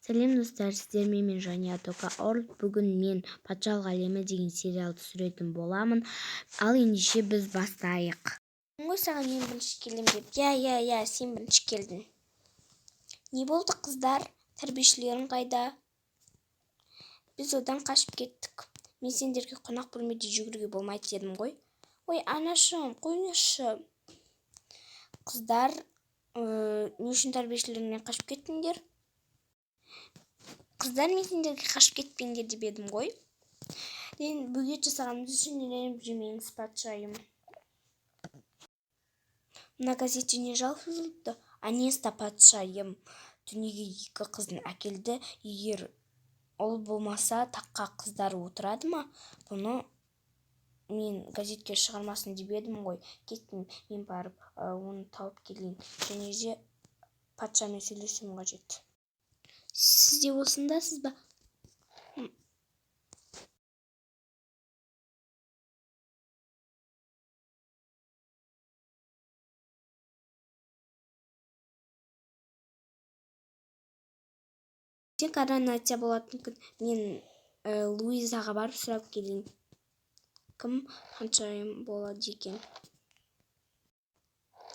Сәлем достар, сіздермен мен Жания Тока Орлд. Бүгін мен Патшалық әлемі деген сериалды түсіретін боламын. Ал ендеше біз бастайық. Ғой саған мен бірінші келдім деп. Я, сен бірінші келдің. Не болды қыздар? Тәрбиешілерің қайда? Біз одан қашып кеттік. Мен сендерге қонақ бөлмеде жүгіруге болмайды дедім ғой. Ой, анашым, қойыңызшы. Қыздар, не үшін тәрбиешілеріңнен қашып кеттіңдер? Қыздар, мен сендерге қашып кетпеңдер деп едім ғой. Мен бөгет жасағанымыз үшін үйреніп жүрмеңіз, патшайым. Мына газетте не жазылыпты? Анеста, патшайым, дүниеге 2 қыздың әкелді. Егер ол болмаса, таққа қыздар отырады ма? Бұны мен газетке шығармасын деп едім ғой. Кеттім, мен барып, оны тауып келейін. Және де патшамен сөйлесуім қажет. Сіз де осындасыз ба? Коронация болатын күн мен Луизаға барып сұрап келейін. Кім патшайым болады екен?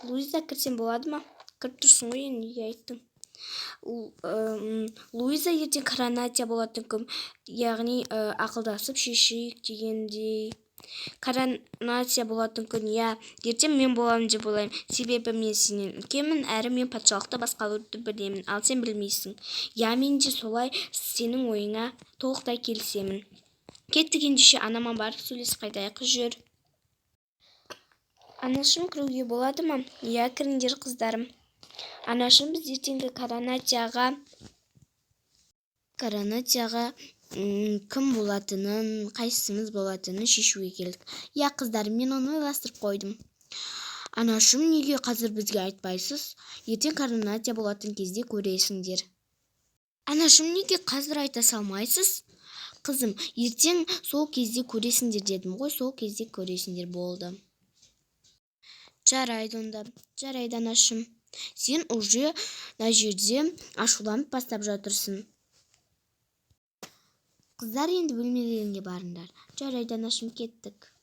Луиза, кірсем болады ма? Кіріп тұрсың ғой, неге айттың? Луиза, ертең коронация болатын күн, яғни ақылдасып шешейік дегендей. Коронация болатын күн, ертең мен боламын деп ойлаймын. Себебі мен сенен үлкенмін, әрі мен патшалықты басқаруды білемін, ал сен білмейсің. Мен де солай сенің ойыңа толықтай келісемін. Кеттік, ендеше анама барып сөйлесіп қайтайық, жүр. Анашым, кіруге болады ма? Кіріңдер, қыздарым. Анашым, біз ертеңгі коронацияға кім болатынын, қайсымыз болатынын шешуге келдік. Қыздарым, мен оны ойластырып қойдым. Анашым, неге қазір бізге айтпайсыз? Ертең коронация болатын кезде көресіңдер. Анашым, неге қазір айта салмайсыз? Қызым, ертең сол кезде көресіңдер дедім ғой, сол кезде көресіңдер, болды. Жарайды онда. Жарайды, анашым. Сен уже мына жерде ашуланып бастап жатырсың. Қыздар, енді бөлмелеріңе барыңдар. Жарайды, анашым, кеттік.